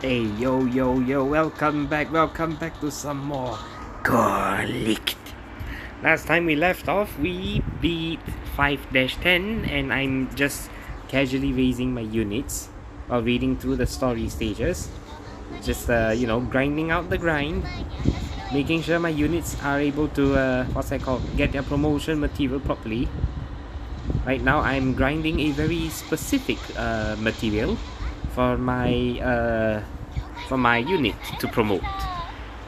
Hey, yo, welcome back to some more Licht. Last time we left off, we beat 5-10 and I'm just casually raising my units while reading through the story stages. Just, grinding out the grind, making sure my units are able to, get their promotion material properly. Right now, I'm grinding a very specific material for my unit to promote.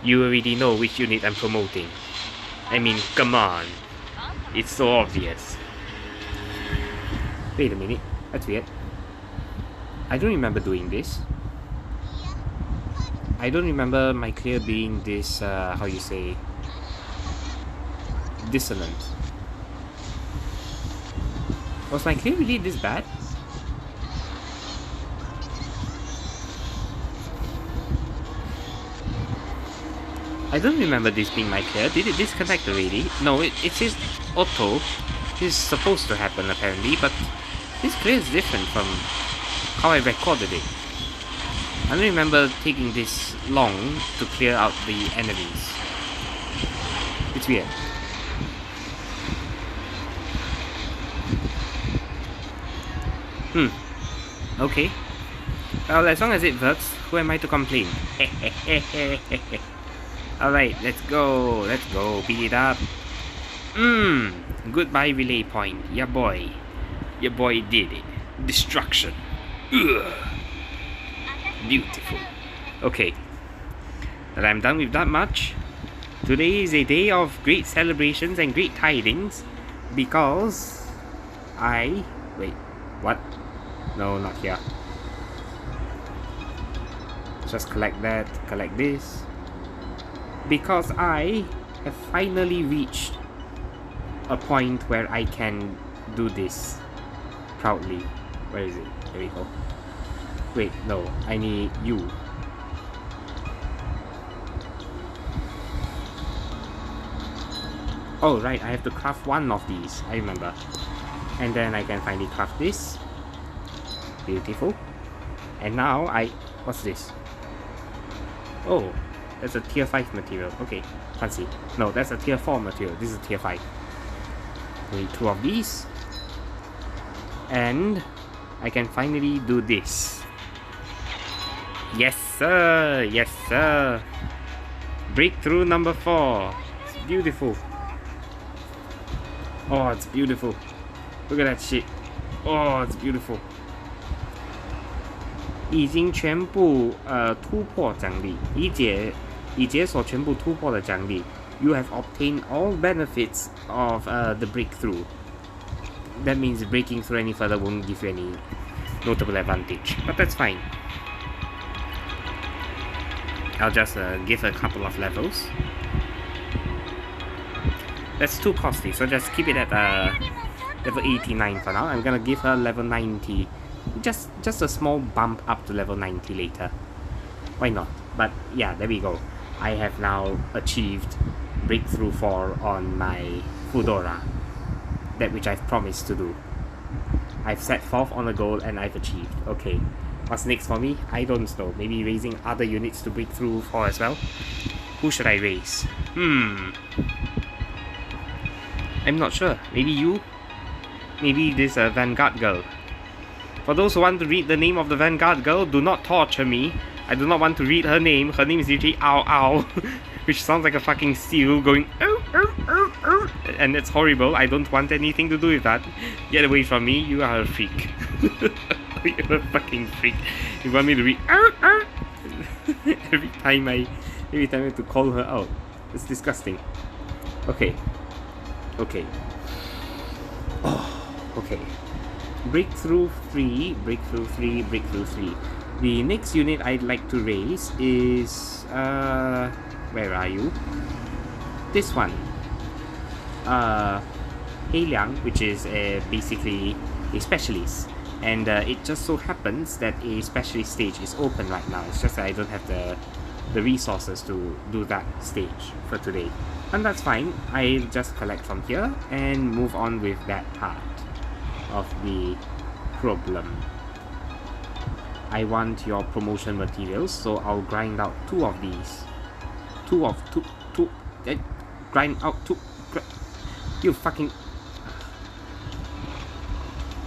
You already know which unit I'm promoting. I mean, come on. It's so obvious. Wait a minute. That's weird. I don't remember doing this. I don't remember my clear being this, dissonant. Was my clear really this bad? I don't remember this being my clear. Did it disconnect already? No, it says auto. This is supposed to happen apparently, but this clear is different from how I recorded it. I don't remember taking this long to clear out the enemies. It's weird. Okay. Well, as long as it works, who am I to complain? Alright, let's go, beat it up. Goodbye relay point, ya boy did it. Destruction. Ugh. Beautiful. Okay, that I'm done with that much. Today is a day of great celebrations and great tidings, because wait, what? No, not here. Just collect that, collect this. Because I have finally reached a point where I can do this proudly. Where is it? There we go. Wait, no, I need you. Oh, right, I have to craft one of these, I remember. And then I can finally craft this. Beautiful. And now what's this? Oh, that's a tier 5 material. Okay, fancy. No, that's a tier 4 material. This is tier 5. We need 2 of these. And I can finally do this. Yes, sir. Yes, sir. Breakthrough number 4. It's beautiful. Oh, it's beautiful. Look at that shit. Oh, it's beautiful. 已经全部突破奖励，已解锁全部突破的奖励。You have obtained all benefits of the breakthrough. That means breaking through any further won't give you any notable advantage, but that's fine. I'll just give a couple of levels. That's too costly, so just keep it at level 89 for now. I'm gonna give her level 90. Just a small bump up to level 90 later. Why not? But yeah, there we go. I have now achieved breakthrough 4 on my Fudora. That which I've promised to do. I've set 4th on the goal and I've achieved. Okay. What's next for me? I don't know. Maybe raising other units to breakthrough 4 as well? Who should I raise? I'm not sure. Maybe you? Maybe this Vanguard girl. For those who want to read the name of the Vanguard girl, do not torture me. I do not want to read her name. Her name is literally Ow Ow, which sounds like a fucking seal going ow, ow, ow, ow. And it's horrible. I don't want anything to do with that. Get away from me. You are a freak. You're a fucking freak. You want me to read ow, ow. every time I have to call her out. It's disgusting. Okay. Oh, okay. Breakthrough 3. The next unit I'd like to raise is where are you? This one. Heiliang, which is basically a specialist, and it just so happens that a specialist stage is open right now. It's just that I don't have the resources to do that stage for today, and that's fine. I'll just collect from here and move on with that part of the problem. I want your promotion materials, so I'll grind out 2 of these. Grind out 2. You fucking...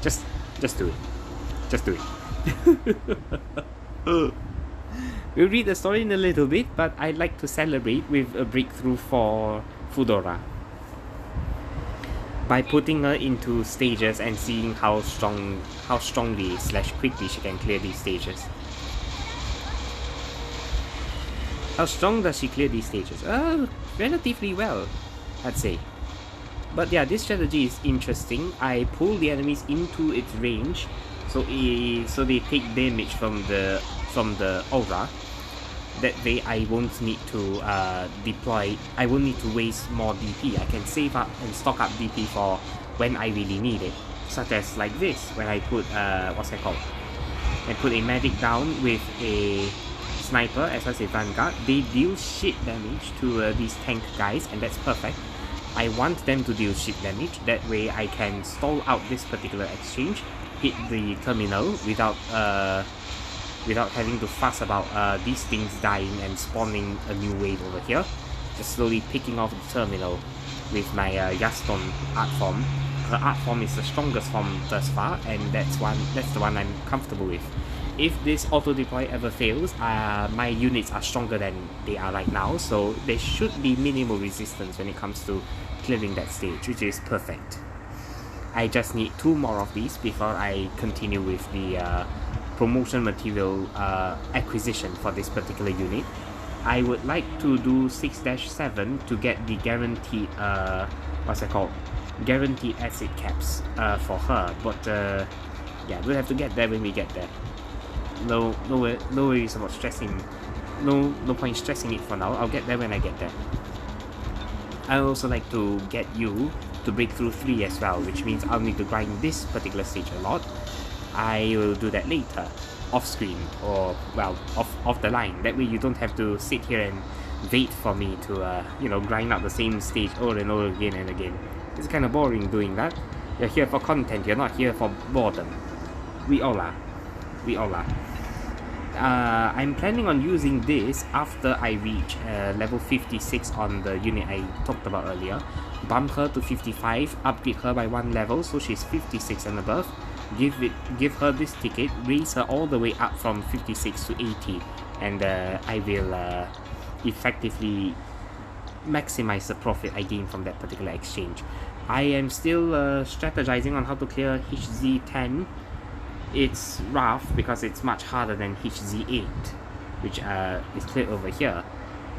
Just do it. Just do it. We'll read the story in a little bit, but I'd like to celebrate with a breakthrough for Fudora by putting her into stages and seeing how strongly / quickly she can clear these stages. How strong does she clear these stages? Relatively well, I'd say. But yeah, this strategy is interesting. I pull the enemies into its range, so they take damage from the aura. That way I won't need to deploy, I won't need to waste more DP. I can save up and stock up DP for when I really need it. Such as like this, when I put, what's that called? I put a medic down with a sniper as well as a vanguard. They deal shit damage to these tank guys, and that's perfect. I want them to deal shit damage, that way I can stall out this particular exchange, hit the terminal without having to fuss about these things dying and spawning a new wave over here. Just slowly picking off the terminal with my Yaston art form. Her art form is the strongest form thus far, and that's the one I'm comfortable with. If this auto deploy ever fails, my units are stronger than they are right now, so there should be minimal resistance when it comes to clearing that stage, which is perfect. I just need 2 more of these before I continue with the promotion material acquisition for this particular unit. I would like to do 6-7 to get the guaranteed what's that called? Guaranteed acid caps for her, but yeah, we'll have to get there when we get there. No worries about stressing. No point stressing it for now. I'll get there when I get there. I also like to get you to breakthrough 3 as well, which means I'll need to grind this particular stage a lot. I will do that later, off screen, or well, off the line. That way you don't have to sit here and wait for me to grind out the same stage over and over again and again. It's kind of boring doing that. You're here for content, you're not here for boredom. We all are. I'm planning on using this after I reach level 56 on the unit I talked about earlier. Bump her to 55, upgrade her by 1 level so she's 56 and above. Give her this ticket, raise her all the way up from 56 to 80, and I will effectively maximize the profit I gain from that particular exchange. I am still strategizing on how to clear HZ10. It's rough because it's much harder than HZ8, which is cleared over here.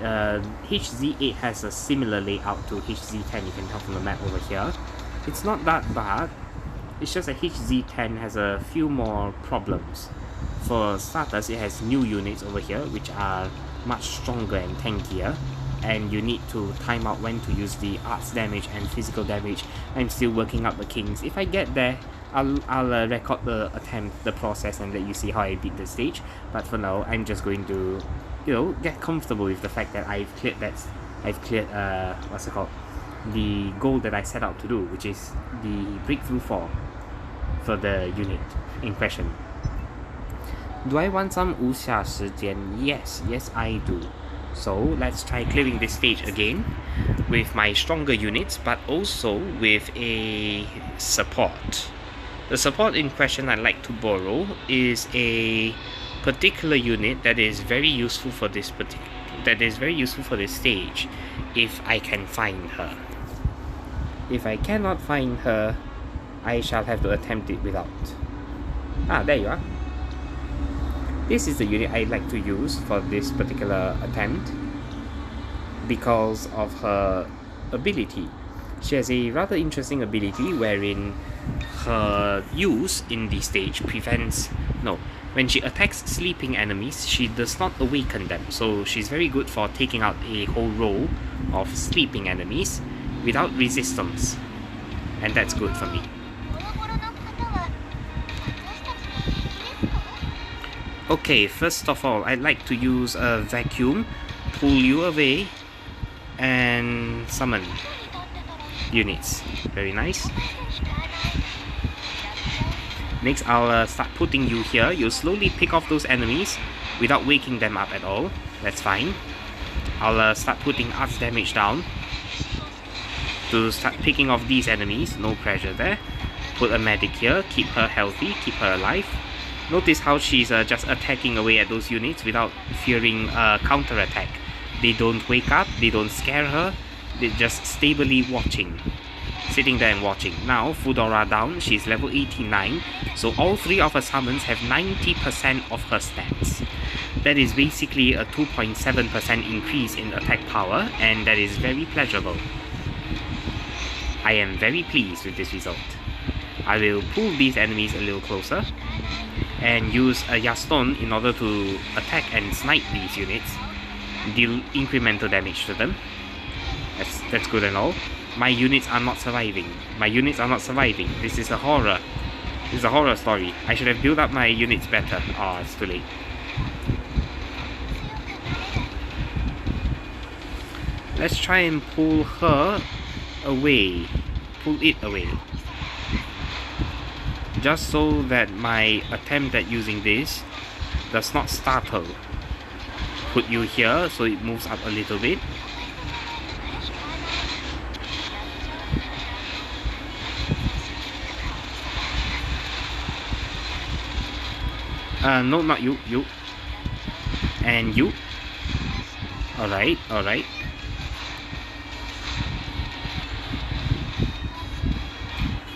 HZ8 has a similar layout to HZ10, you can tell from the map over here. It's not that bad, it's just that HZ10 has a few more problems. For starters, it has new units over here which are much stronger and tankier, and you need to time out when to use the arts damage and physical damage. I'm still working out the kinks. If I get there, I'll record the process and let you see how I beat the stage. But for now, I'm just going to, get comfortable with the fact that I've cleared what's it called? The goal that I set out to do, which is the breakthrough 4 for the unit in question. Do I want some 无暇时间? Yes, I do. So let's try clearing this stage again with my stronger units, but also with a support. The support in question I'd like to borrow is a particular unit that is very useful for this stage, if I can find her. If I cannot find her, I shall have to attempt it without. There you are. This is the unit I'd like to use for this particular attempt because of her ability. She has a rather interesting ability wherein her use in the stage when she attacks sleeping enemies, she does not awaken them. So she's very good for taking out a whole row of sleeping enemies without resistance, and that's good for me. Okay, first of all, I'd like to use a vacuum, pull you away, and summon units. Very nice. Next, I'll start putting you here. You'll slowly pick off those enemies without waking them up at all. That's fine. I'll start putting arts damage down to start picking off these enemies. No pressure there. Put a medic here. Keep her healthy. Keep her alive. Notice how she's just attacking away at those units without fearing counter-attack. They don't wake up. They don't scare her. They're just stably watching. Sitting there and watching. Now, Fudora down, she's level 89, so all 3 of her summons have 90% of her stats. That is basically a 2.7% increase in attack power, and that is very pleasurable. I am very pleased with this result. I will pull these enemies a little closer, and use a Yaston in order to attack and snipe these units, deal incremental damage to them. That's good and all. My units are not surviving. My units are not surviving. This is a horror. This is a horror story. I should have built up my units better. Oh, it's too late. Let's try and pull her away. Pull it away. Just so that my attempt at using this does not startle. Put you here so it moves up a little bit. No, not you, you. And you. Alright, alright.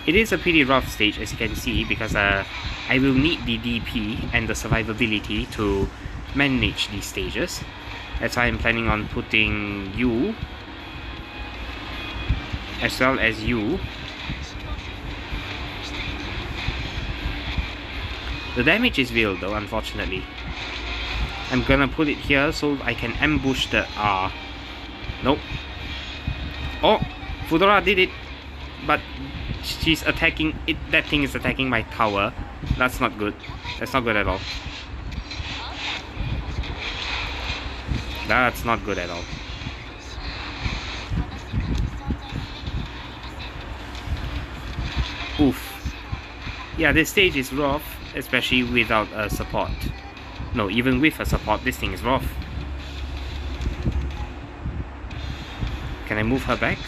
It is a pretty rough stage, as you can see, because I will need the DP and the survivability to manage these stages. That's why I'm planning on putting you, as well as you. The damage is real though, unfortunately. I'm gonna put it here so I can ambush the nope. Oh, Fudora did it, but she's attacking it. That thing is attacking my tower. That's not good. That's not good at all. That's not good at all. Oof. Yeah, this stage is rough, especially without a support. No, even with a support, this thing is rough. Can I move her back?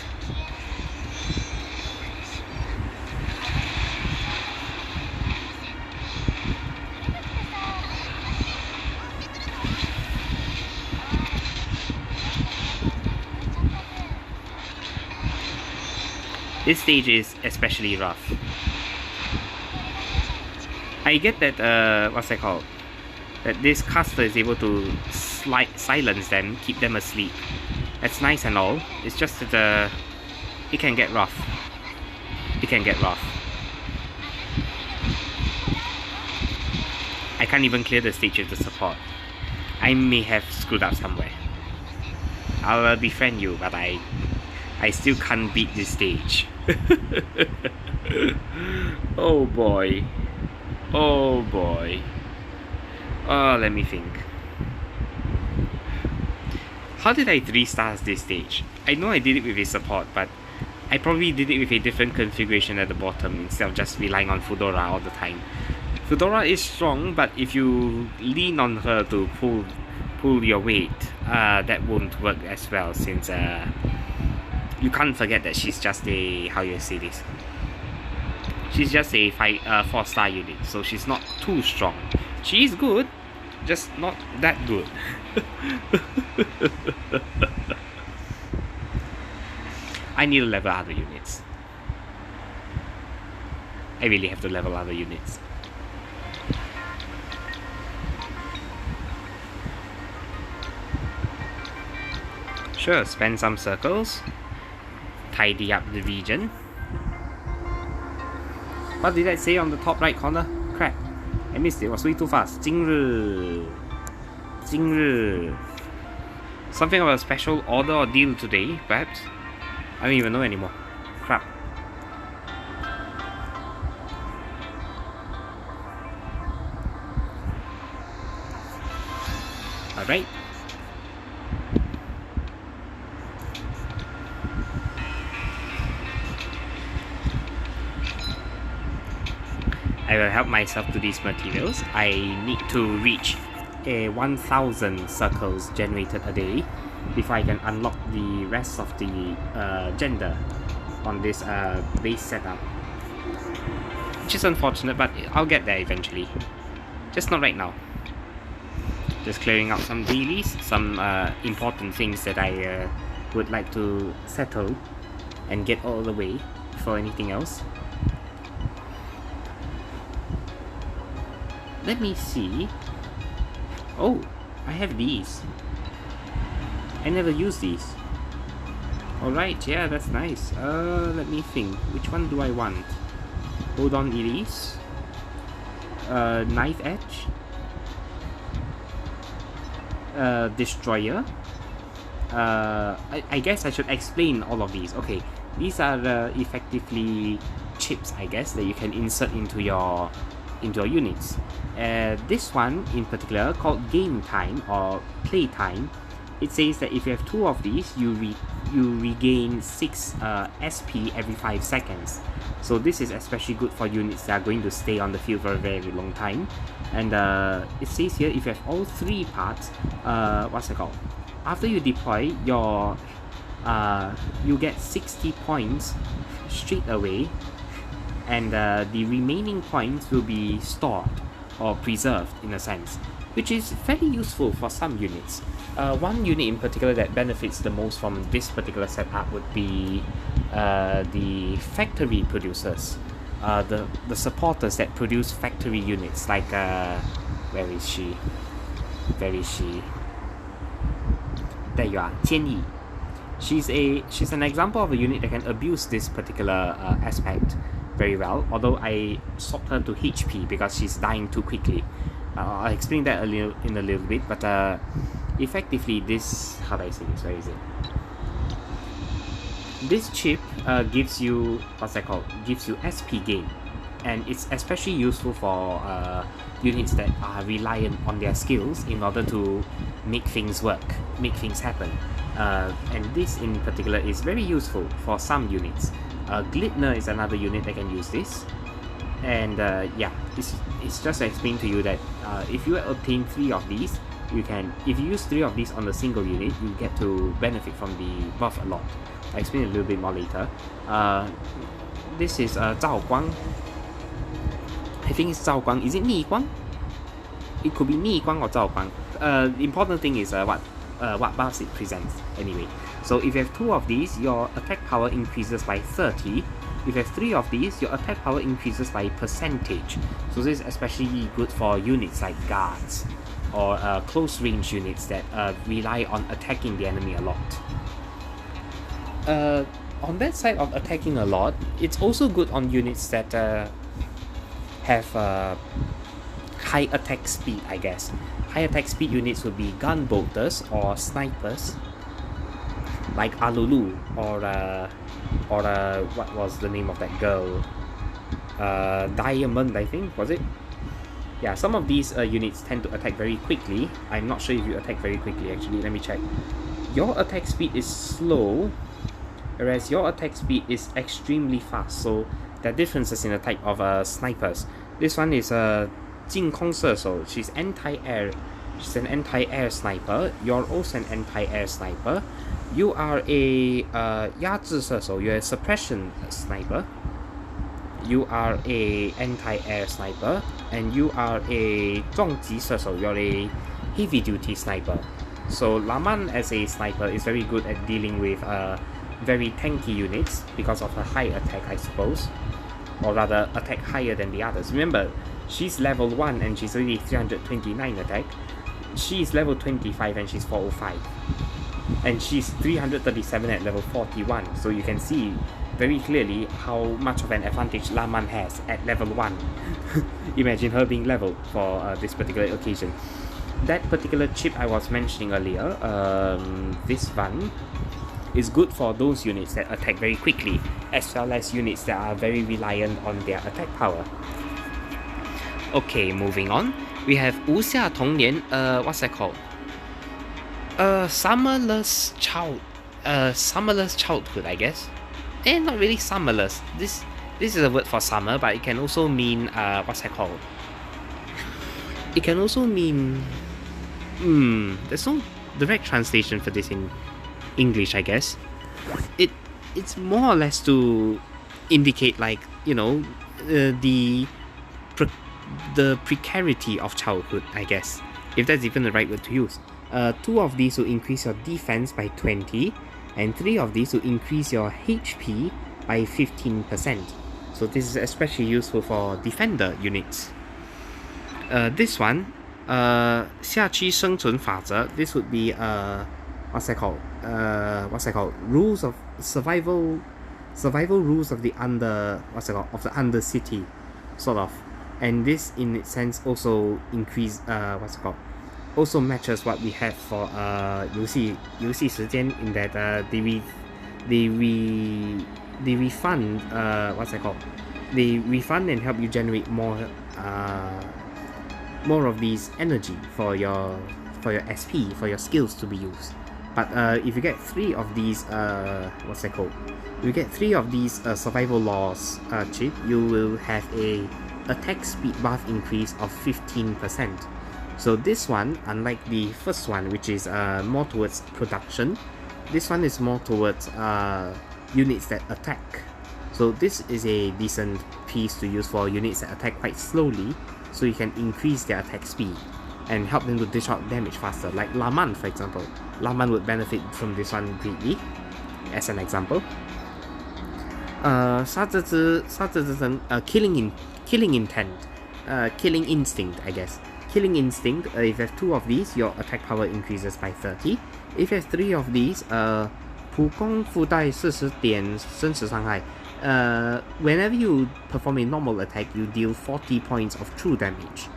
This stage is especially rough. I get that, what's that called? That this caster is able to silence them, keep them asleep. That's nice and all. It's just that it can get rough. It can get rough. I can't even clear the stage with the support. I may have screwed up somewhere. I'll befriend you, but I still can't beat this stage. Oh boy. Oh boy. Oh, let me think. How did I 3 stars this stage? I know I did it with a support, but I probably did it with a different configuration at the bottom instead of just relying on Fudora all the time. Fudora is strong, but if you lean on her to pull your weight, that won't work as well, since you can't forget that she's just a, how you say this? She's just a 4-star unit, so she's not too strong. She is good, just not that good. I need to level other units. I really have to level other units. Sure, spend some circles. Tidy up the region. What did I say on the top right corner? Crap. I missed it. It was way too fast. 今日. 今日. Something about a special order or deal today, perhaps? I don't even know anymore. Crap. Alright. I will help myself to these materials. I need to reach a 1000 circles generated a day before I can unlock the rest of the gender on this base setup. Which is unfortunate, but I'll get there eventually. Just not right now. Just clearing out some dailies, some important things that I would like to settle and get all the way before anything else. Let me see. Oh, I have these. I never use these. Alright, yeah, that's nice. Let me think. Which one do I want? Hold on, Elise. Knife Edge. Destroyer. I guess I should explain all of these. Okay, these are effectively chips, I guess, that you can insert into your units. This one in particular, called game time or play time, it says that if you have 2 of these, you regain 6 SP every 5 seconds. So this is especially good for units that are going to stay on the field for a very long time. And it says here, if you have all 3 parts, what's it called? After you deploy, you get 60 points straight away, and the remaining points will be stored or preserved in a sense, which is very useful for some units. One unit in particular that benefits the most from this particular setup would be the factory producers, the supporters that produce factory units, like where is she? Where is she? There you are, Tianyi. She's an example of a unit that can abuse this particular aspect very well, although I swapped her to HP because she's dying too quickly. I'll explain that in a little bit, but effectively this, how do I say this, where is it? This chip gives you, what's that called? Gives you SP gain, and it's especially useful for units that are reliant on their skills in order to make things work, make things happen. And this in particular is very useful for some units. Glitner is another unit that can use this. And yeah, it's just to explain to you that if you obtain 3 of these, you can, if you use 3 of these on a single unit, you get to benefit from the buff a lot. I'll explain a little bit more later. This is Zhao Guang. I think it's Zhao Guang. Is it Ni Guang? It could be Ni Guang or Zhao Guang. The important thing is what buffs it presents anyway. So if you have 2 of these, your attack power increases by 30. If you have 3 of these, your attack power increases by percentage. So this is especially good for units like guards or close range units that rely on attacking the enemy a lot. On that side of attacking a lot, it's also good on units that have high attack speed, I guess. High attack speed units would be gunboaters or snipers, like Alulu or what was the name of that girl? Diamond, I think, was it? Yeah, some of these units tend to attack very quickly. I'm not sure if you attack very quickly actually, let me check. Your attack speed is slow, whereas your attack speed is extremely fast, so there are differences in the type of snipers. This one is Jing Kong Sesou. She's anti-air. She's an anti-air sniper. You're also an anti-air sniper. You are a Yazhi Sesou. You're a suppression sniper. You are a anti-air sniper, and you are a Zhongji Sesou. You're a heavy duty sniper. So Laman as a sniper is very good at dealing with very tanky units because of her high attack, I suppose, or rather attack higher than the others. Remember, she's level 1 and she's already 329 attack. She's level 25 and she's 405, and she's 337 at level 41, so you can see very clearly how much of an advantage Laman has at level 1. Imagine her being leveled for this particular occasion. That particular chip I was mentioning earlier, this one, is good for those units that attack very quickly, as well as units that are very reliant on their attack power. Okay, moving on. We have 无下童年, what's that called? Summerless childhood, I guess. Not really summerless. This is a word for summer, but it can also mean what's that called? It can also mean there's no direct translation for this in English, I guess. It's more or less to indicate, like, you know, the precarity of childhood, I guess, if that's even the right word to use. 2 of these will increase your defense by 20, and 3 of these will increase your HP by 15%. So this is especially useful for defender units. This one, 下区生存法则, this would be what's that called? Rules of survival rules of the under city, sort of. And this in its sense also also matches what we have for 游戏时间, in that they refund they refund and help you generate more of these energy for your SP, for your skills to be used. But if you get 3 of these you get 3 of these survival laws chip, you will have a attack speed buff increase of 15%. So this one, unlike the first one, which is more towards production, this one is more towards units that attack. So this is a decent piece to use for units that attack quite slowly, so you can increase their attack speed and help them to dish out damage faster. Like Laman, for example. Laman would benefit from this one greatly, as an example. 杀之神 killing intent, killing instinct, I guess. Killing instinct, if you have 2 of these, your attack power increases by 30. If you have 3 of these, 普攻附带40点真实伤害. Whenever you perform a normal attack, you deal 40 points of true damage.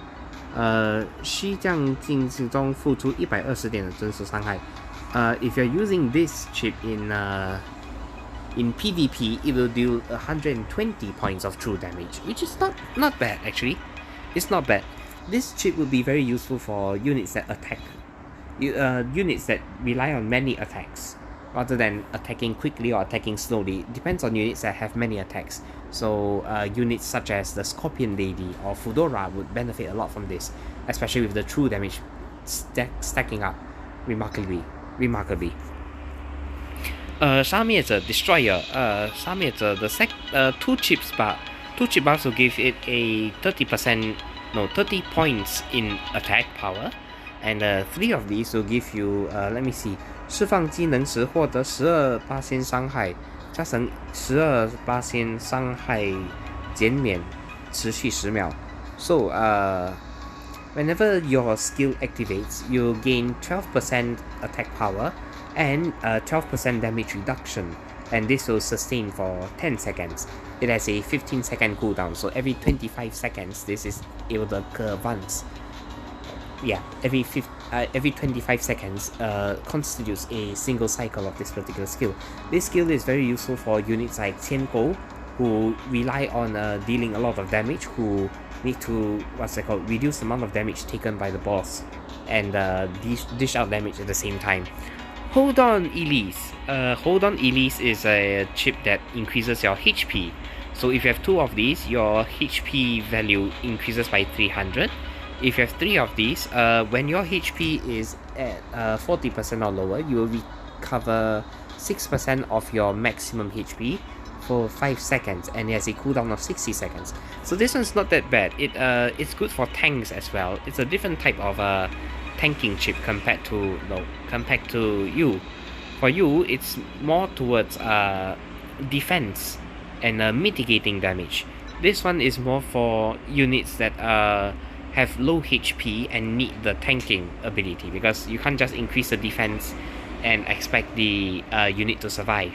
虚将进行中付出120点的真实伤害. If you're using this chip in PvP, it will deal 120 points of true damage, which is not bad actually. It's not bad. This chip would be very useful for units that attack, units that rely on many attacks, rather than attacking quickly or attacking slowly. It depends on units that have many attacks. So units such as the Scorpion Lady or Fudora would benefit a lot from this, especially with the true damage stacking up remarkably. 杀灭者 Destroyer, 杀灭者 the 2 chip buffs will give it a 30 points in attack power, and 3 of these will give you let me see, 释放技能时获得 12% 伤害，加成 12% 伤害减免，持续10秒. So whenever your skill activates, you gain 12% attack power and 12% damage reduction, and this will sustain for 10 seconds. It has a 15-second cooldown, so every 25 seconds this is able to occur once. Yeah, every 25 seconds constitutes a single cycle of this particular skill. This skill is very useful for units like Qiankou, who rely on dealing a lot of damage, who need to reduce the amount of damage taken by the boss and dish out damage at the same time. Hold on Elise. Hold on Elise is a chip that increases your HP. So if you have 2 of these, your HP value increases by 300. If you have 3 of these, when your HP is at 40% or lower, you will recover 6% of your maximum HP for 5 seconds, and it has a cooldown of 60 seconds. So this one's not that bad. It's good for tanks as well. It's a different type of tanking chip compared to you. For you, it's more towards defense and mitigating damage. This one is more for units that have low HP and need the tanking ability, because you can't just increase the defense and expect the unit to survive.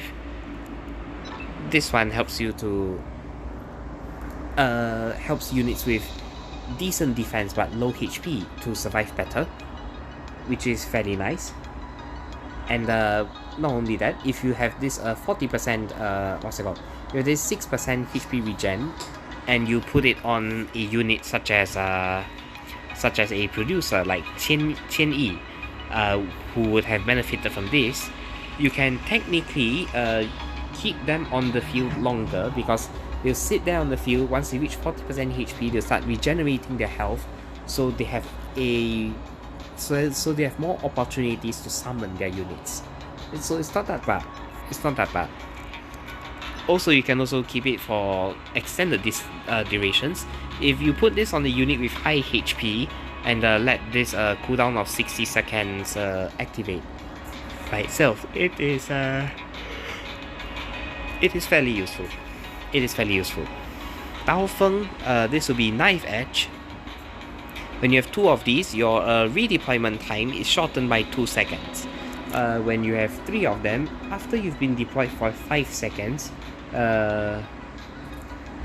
This one helps you to helps units with decent defense but low HP to survive better, which is fairly nice. And not only that, if you have this 40% you have this 6% HP regen, and you put it on a unit such as a producer like Qian Yi, who would have benefited from this, you can technically keep them on the field longer, because They'll sit there on the field. Once they reach 40% HP, they'll start regenerating their health, so they have so they have more opportunities to summon their units. So it's not that bad. It's not that bad. Also, you can also keep it for extended durations. If you put this on the unit with high HP and let this cooldown of 60 seconds activate by itself, it is fairly useful. It is fairly useful. Dao Feng, this will be Knife Edge. When you have 2 of these, your redeployment time is shortened by 2 seconds. When you have 3 of them, after you've been deployed for 5 seconds,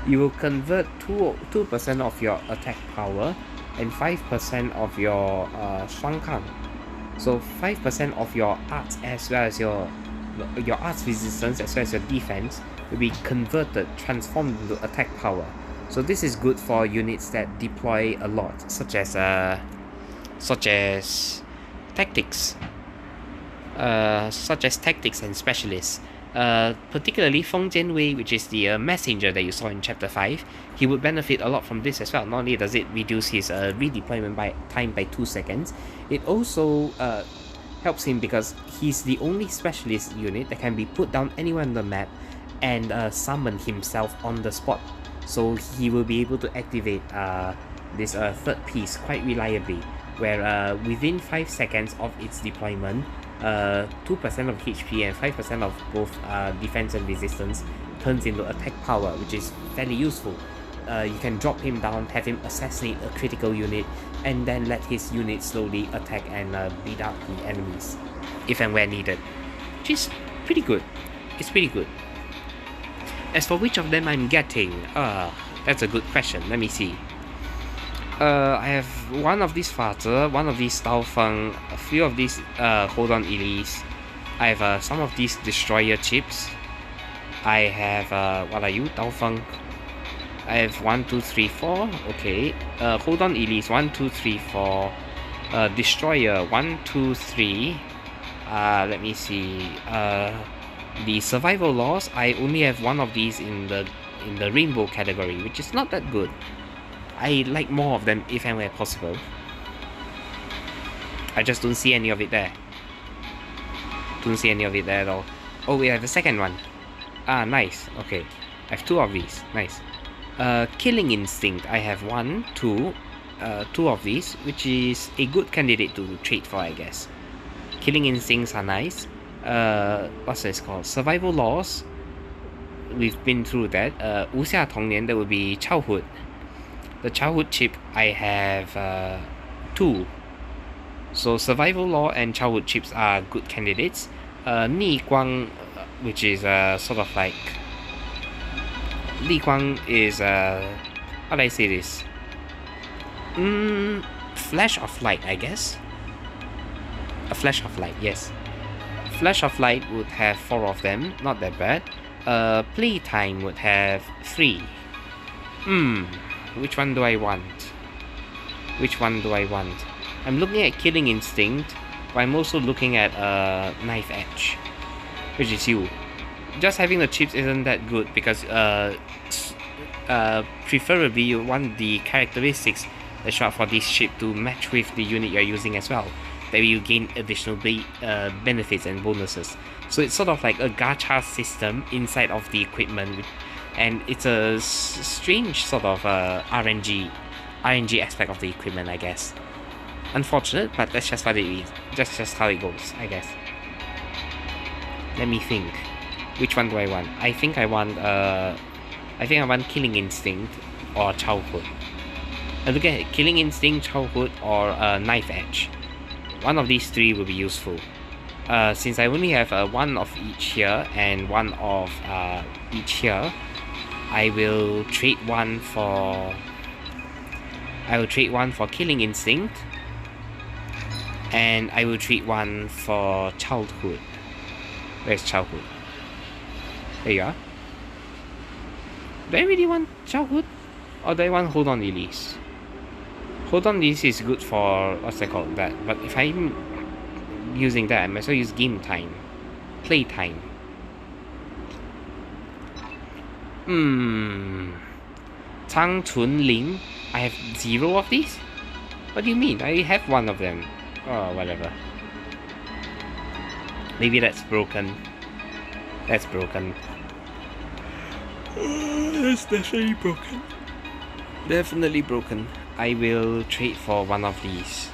you will convert 2% of your attack power and 5% of your Shuangkang. So 5% of your arts as well as your arts resistance as well as your defense will be converted, transformed into attack power. So this is good for units that deploy a lot, such as tactics. Such as tactics and specialists. Particularly Feng Jianwei, which is the messenger that you saw in chapter 5, he would benefit a lot from this as well. Not only does it reduce his redeployment time by 2 seconds, it also helps him because he's the only specialist unit that can be put down anywhere on the map and summon himself on the spot. So he will be able to activate this third piece quite reliably, where within 5 seconds of its deployment, 2% of HP and 5% of both defense and resistance turns into attack power, which is fairly useful. You can drop him down, have him assassinate a critical unit, and then let his unit slowly attack and beat up the enemies, if and where needed, which is pretty good. It's pretty good. As for which of them I'm getting, that's a good question. Let me see. I have one of these Vater, one of these Dao Feng, a few of these Hold On Elise. I have some of these Destroyer chips. I have, what are you? Dao Feng. I have 1, 2, 3, 4. Okay. Hold On Elise, 1, 2, 3, 4. Destroyer, 1, 2, 3. Let me see. The Survival Laws, I only have one of these in the Rainbow category, which is not that good. I like more of them if and where possible. I just don't see any of it there. Don't see any of it there at all. Oh, we have a second one. Ah, nice. Okay. I have 2 of these. Nice. Killing Instinct. I have 1, 2. 2 of these, which is a good candidate to trade for, I guess. Killing Instincts are nice. What's this called? Survival Laws. We've been through that. 无下童年, that would be Childhood. The Childhood chip, I have 2. So Survival Law and Childhood chips are good candidates. Ni Guang, which is sort of like... Li Guang is... how do I say this? Flash of Light, I guess. A Flash of Light, yes. Flash of Light would have 4 of them, not that bad. Playtime would have 3. Which one do I want? Which one do I want? I'm looking at Killing Instinct, but I'm also looking at Knife Edge, which is you. Just having the chips isn't that good because preferably you want the characteristics that show up for this chip to match with the unit you're using as well. That way you gain additional benefits and bonuses. So it's sort of like a gacha system inside of the equipment, and it's a strange sort of RNG aspect of the equipment, I guess. Unfortunate, but that's just what it is. Just how it goes, I guess. Let me think. Which one do I want? I think I want Killing Instinct or Childhood. Look at it. Killing Instinct, Childhood, or Knife Edge. One of these 3 will be useful. Since I only have 1 of each here and 1 of each here, I will trade one for Killing Instinct, and I will trade one for Childhood. Where's Childhood? There you are. Do I really want Childhood? Or do I want Hold On Elise? Hold On Elise is good for, what's that called, that. But if I'm using that, I might as well use Game Time. Playtime. Chang Chun Ling. I have 0 of these? What do you mean? I have 1 of them. Oh, whatever. Maybe that's broken. That's broken. That's definitely broken. Definitely broken. I will trade for 1 of these.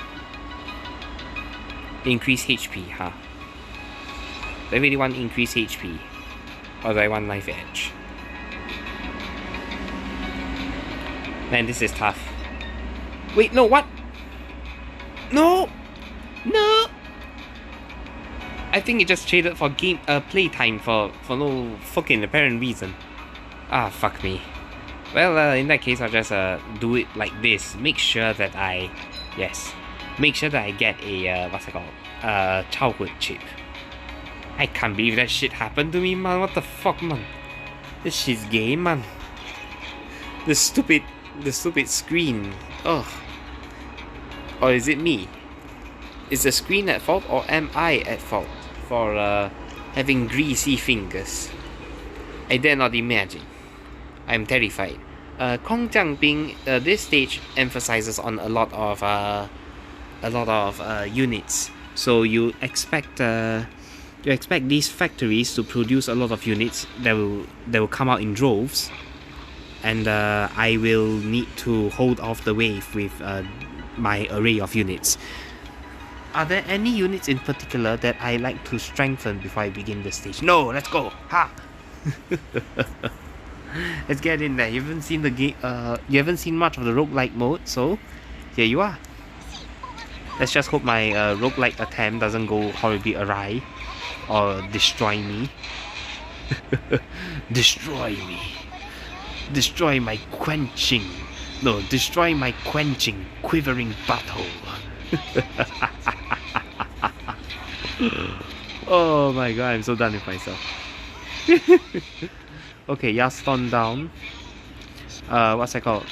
Increase HP, huh? Do I really want increase HP? Or do I want knife edge? Man, this is tough. Wait, no, what? No! No! I think it just traded for game playtime for no fucking apparent reason. Ah, fuck me. Well, in that case, I'll just do it like this. Make sure that I... Yes. Make sure that I get a, what's it called? Childhood chip. I can't believe that shit happened to me, man. What the fuck, man? This shit's gay, man. The stupid screen. Ugh. Or is it me? Is the screen at fault, or am I at fault for having greasy fingers? I dare not imagine. I'm terrified. Kong Jiangbing, this stage emphasizes on a lot of units. So you expect these factories to produce a lot of units that will come out in droves, and I will need to hold off the wave with my array of units. Are there any units in particular that I like to strengthen before I begin the stage? No, let's go! Ha! Let's get in there. You haven't seen the game. You haven't seen much of the roguelike mode, so here you are. Let's just hope my roguelike attempt doesn't go horribly awry or destroy me. Destroy me. Destroy my quenching. No, destroy my quenching, quivering butthole. Oh my god, I'm so done with myself. Okay, Yaston down. What's that called?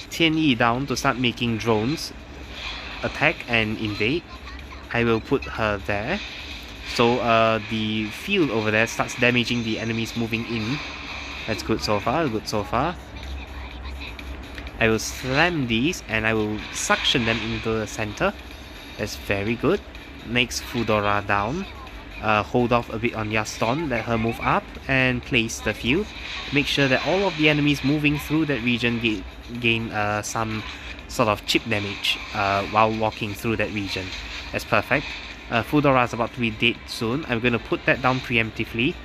Tianyi down to start making drones attack and invade. I will put her there. So the field over there starts damaging the enemies moving in. That's good so far, good so far. I will slam these and I will suction them into the center. That's very good. Next, Fudora down. Hold off a bit on Yaston, let her move up and place the field. Make sure that all of the enemies moving through that region gain some sort of chip damage while walking through that region. That's perfect. Fudora is about to be dead soon. I'm going to put that down preemptively.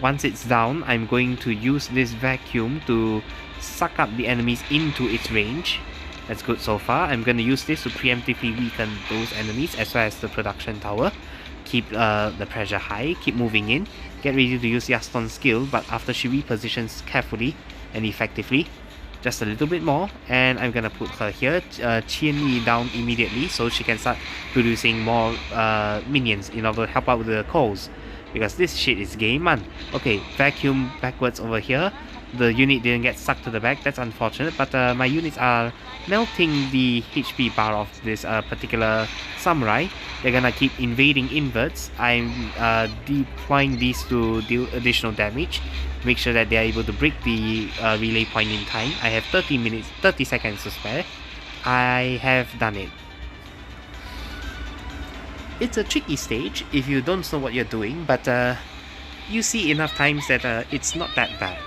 Once it's down, I'm going to use this vacuum to suck up the enemies into its range. That's good so far. I'm going to use this to preemptively weaken those enemies as well as the production tower. Keep the pressure high, keep moving in. Get ready to use Yaston's skill, but after she repositions carefully and effectively, just a little bit more, and I'm gonna put her here, Qianli down immediately so she can start producing more minions in order to help out with the calls. Because this shit is gay, man. Okay, vacuum backwards over here. The unit didn't get sucked to the back, that's unfortunate, but my units are melting the HP bar of this particular samurai. They're gonna keep invading inverts. I'm deploying these to deal additional damage. Make sure that they're able to break the relay point in time. I have 30 seconds to spare. I have done it. It's a tricky stage if you don't know what you're doing, but you see enough times that it's not that bad.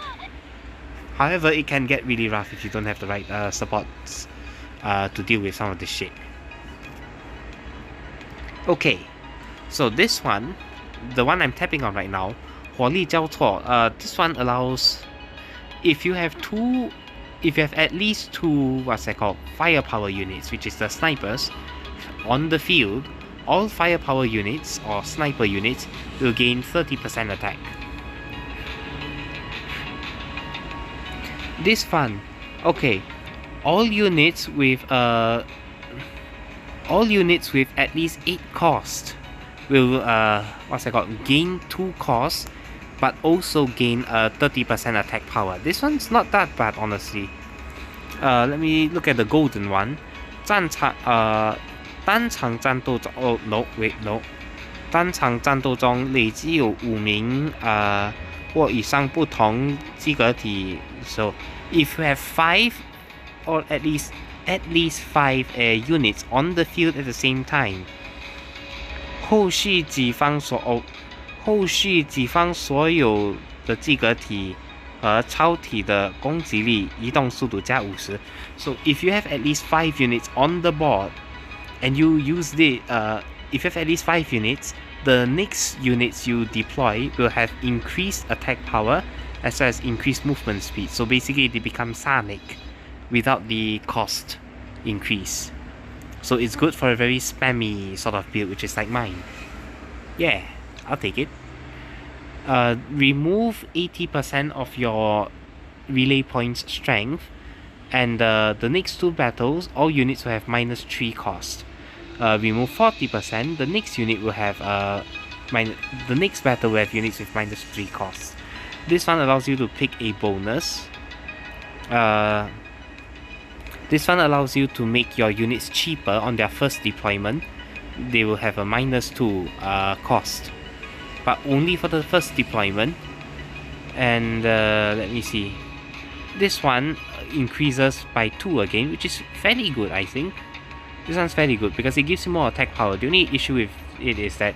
However, it can get really rough if you don't have the right supports to deal with some of this shit. Okay, so this one, the one I'm tapping on right now, 火力交错, this one allows, if you have at least 2, what's that called, firepower units, which is the snipers, on the field, all firepower units or sniper units will gain 30% attack. This one, okay, all units with at least 8 cost will what's that called, gain 2 cost, but also gain 30% attack power. This one's not that bad, honestly. Let me look at the golden one. 单场战斗中 oh no wait no 单场战斗中累积有5名或以上不同机格体。So if you have 5 or at least 5 units on the field at the same time， 后续己方所有的机格体和超体的攻击力移动速度加50。So if you have at least 5 units on the board and you use if you have at least 5 units, the next units you deploy will have increased attack power as well as increased movement speed. So basically they become Sonic without the cost increase. So it's good for a very spammy sort of build, which is like mine. Yeah, I'll take it. Remove 80% of your relay points strength, and the next 2 battles, all units will have -3 cost. Remove 40%, the next unit will have the next battle will have units with -3 cost. This one allows you to pick a bonus. This one allows you to make your units cheaper on their first deployment. They will have a -2 cost, but only for the first deployment. And let me see. This one increases by 2 again, which is fairly good, I think. This one's fairly good because it gives you more attack power. The only issue with it is that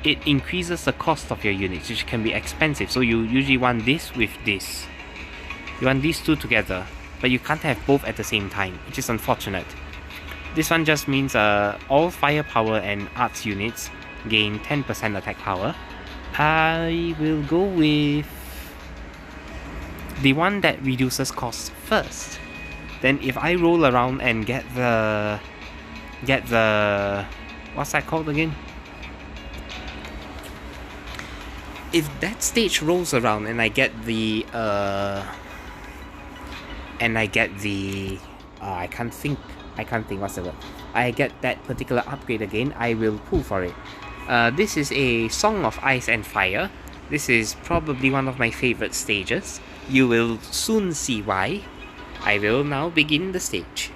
it increases the cost of your units, which can be expensive. So you usually want this with this. You want these two together, but you can't have both at the same time, which is unfortunate. This one just means all firepower and arts units gain 10% attack power. I will go with the one that reduces cost first. Then if I roll around and get the what's that called again? If that stage rolls around and I get the I can't think what's the word. I get that particular upgrade again, I will pull for it. This is a Song of Ice and Fire. This is probably one of my favorite stages. You will soon see why. I will now begin the stage.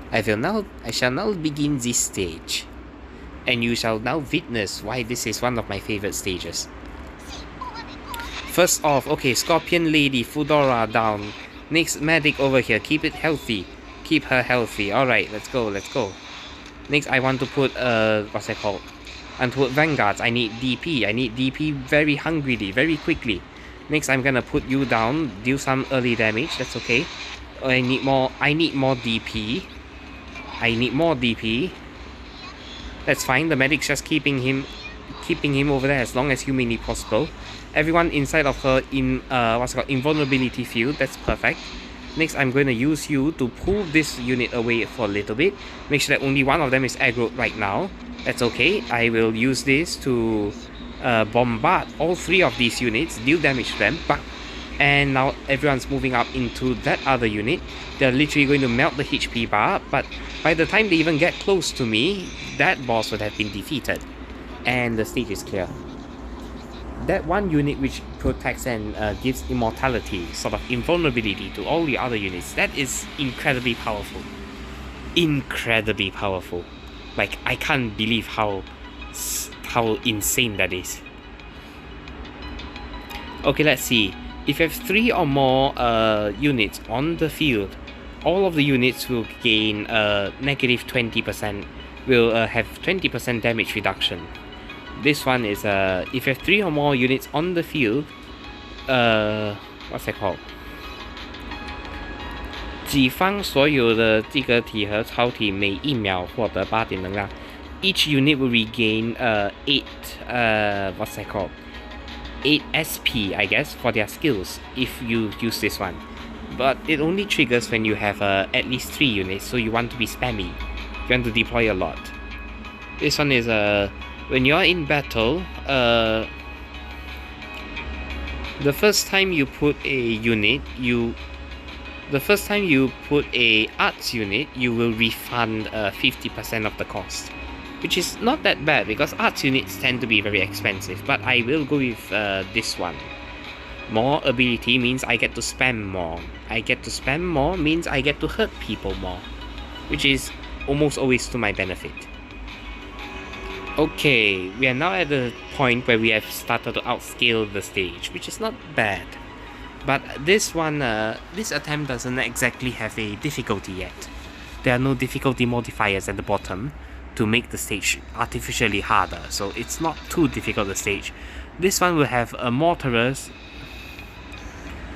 I shall now begin this stage. And you shall now witness why this is one of my favorite stages. First off, okay, Scorpion Lady, Fudora down. Next, Medic over here, keep it healthy. Keep her healthy. Alright, let's go. Next, I want to put, what's that called? And to put Vanguards, I need DP very hungrily, very quickly. Next, I'm gonna put you down, deal some early damage, that's okay. I need more DP. That's fine, the medic's just keeping him over there as long as humanly possible. Everyone inside of her invulnerability field, that's perfect. Next, I'm going to use you to pull this unit away for a little bit. Make sure that only one of them is aggroed right now. That's okay. I will use this to bombard all 3 of these units, deal damage to them. And now everyone's moving up into that other unit. They're literally going to melt the HP bar, but by the time they even get close to me, that boss would have been defeated. And the stage is clear. That one unit which protects and gives immortality, sort of invulnerability to all the other units, that is incredibly powerful. Incredibly powerful. Like, I can't believe how insane that is. Okay, let's see. If you have 3 or more units on the field, all of the units will gain -20%, will have 20% damage reduction. This one is if you have 3 or more units on the field, what's that called? 己方所有的这个体和超体每1秒获得8点能量。Each unit will regain 8 what's that called? 8 SP, I guess, for their skills if you use this one. But it only triggers when you have at least 3 units, so you want to be spammy. You want to deploy a lot. This one is when you're in battle, the first time you put a arts unit, you will refund 50% of the cost, which is not that bad because arts units tend to be very expensive. But I will go with this one. More ability means I get to spam more. I get to spam more means I get to hurt people more, which is almost always to my benefit. Okay, we are now at the point where we have started to outscale the stage, which is not bad. But this one, this attempt doesn't exactly have a difficulty yet. There are no difficulty modifiers at the bottom to make the stage artificially harder, so it's not too difficult a stage. This one will have a mortarers.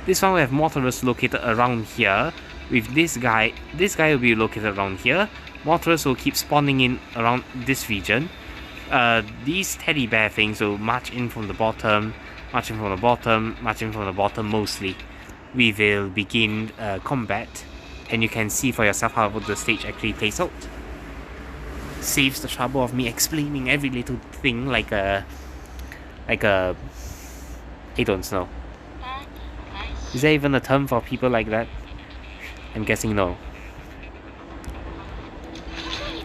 This one will have mortarers located around here. With this guy will be located around here. Mortarers will keep spawning in around this region. These teddy bear things will march in from the bottom, march in from the bottom, march in from the bottom mostly. We will begin combat, and you can see for yourself how the stage actually plays out. Saves the trouble of me explaining every little thing like a I don't know. Is there even a term for people like that? I'm guessing no.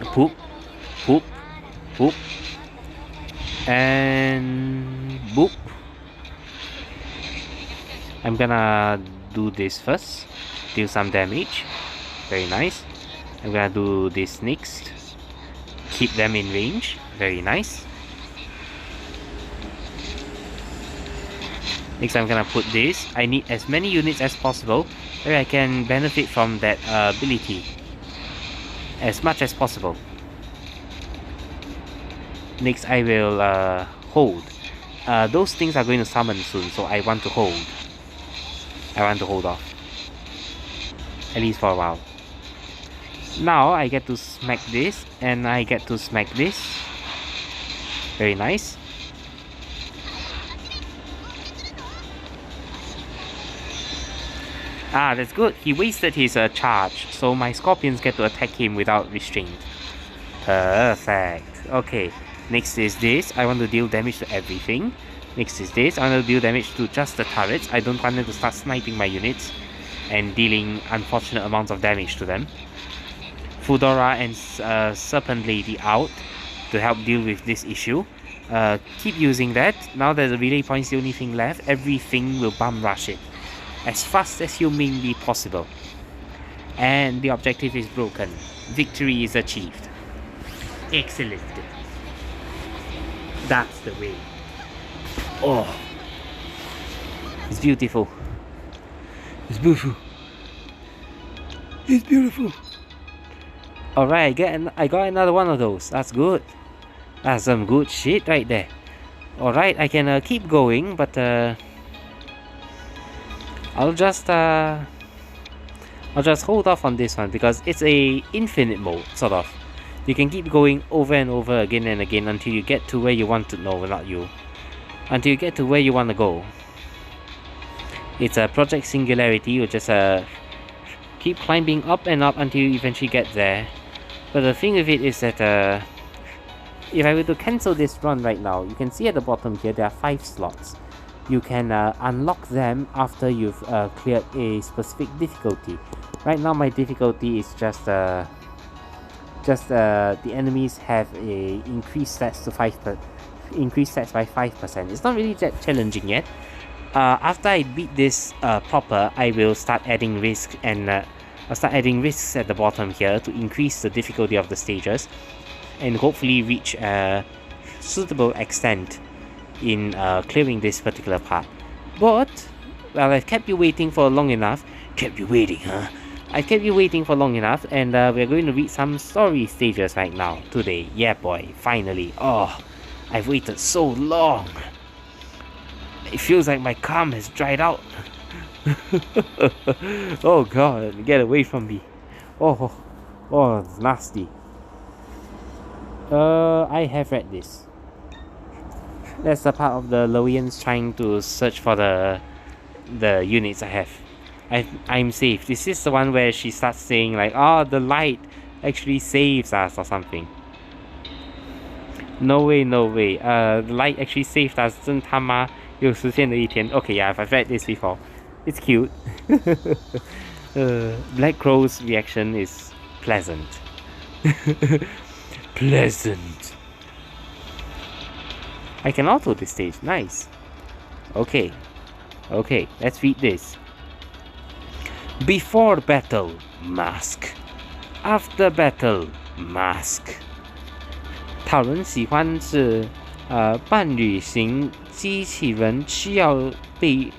Poop, poop, poop, and boop. I'm gonna do this first, deal some damage. Very nice. I'm gonna do this next. Keep them in range. Very nice. Next I'm gonna put this. I need as many units as possible where I can benefit from that ability as much as possible. Next I will hold. Those things are going to summon soon, so I want to hold. I want to hold off. At least for a while. Now I get to smack this, and I get to smack this. Very nice. Ah, that's good. He wasted his charge, so my scorpions get to attack him without restraint. Perfect. Okay, next is this. I want to deal damage to everything. Next is this. I want to deal damage to just the turrets. I don't want them to start sniping my units and dealing unfortunate amounts of damage to them. Fudora and Serpent Lady out to help deal with this issue. Keep using that. Now that the relay point's the only thing left, everything will bum rush it as fast as humanly possible. And the objective is broken. Victory is achieved. Excellent. That's the way. Oh, it's beautiful. It's beautiful. It's beautiful. Alright, I got another one of those. That's good. That's some good shit right there. Alright, I can keep going, but I'll just hold off on this one because it's a infinite mode, sort of. You can keep going over and over again and again until you get to where you want to. No, not you. Until you get to where you want to go. It's a Project Singularity. You just keep climbing up and up until you eventually get there. But the thing with it is that if I were to cancel this run right now, you can see at the bottom here there are 5 slots. You can unlock them after you've cleared a specific difficulty. Right now my difficulty is just the enemies have a increased stats to 5%. Increased stats by 5%. It's not really that challenging yet. After I beat this proper, I will start adding risk, and I'll start adding risks at the bottom here to increase the difficulty of the stages and hopefully reach a suitable extent in clearing this particular part. But, well, I've kept you waiting for long enough. Kept you waiting, huh? I've kept you waiting for long enough, and we're going to read some story stages right now, today. Yeah boy, finally. Oh, I've waited so long. It feels like my calm has dried out. Oh god, get away from me. Oh, it's nasty. I have read this. That's the part of the Lowians trying to search for the units I have. I'm safe. This is the one where she starts saying like, oh, the light actually saves us or something. No way, no way. The light actually saved us. 真他妈有实现的一天. Okay, yeah, I've read this before. It's cute. Black Crow's reaction is pleasant. Pleasant. I can auto this stage. Nice. Okay. Okay, let's read this. Before battle, mask. After battle, mask. 讨人喜欢是伴侣型机器人需要被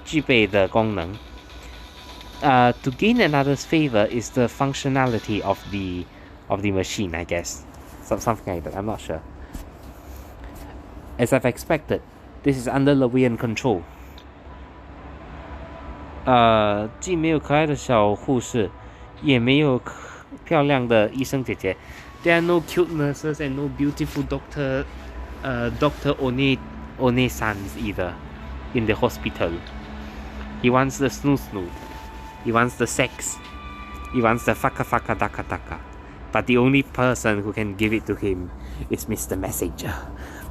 具备的功能。To gain another's favor is the functionality of the machine, I guess. Something like that. I'm not sure. As I've expected, this is under Levian control. 既没有可爱的小护士，也没有漂亮的医生姐姐。There are no cute nurses and no beautiful Dr. One-sans either in the hospital. He wants the snoo. He wants the sex. He wants the faka daka daka. But the only person who can give it to him is Mr. Messenger.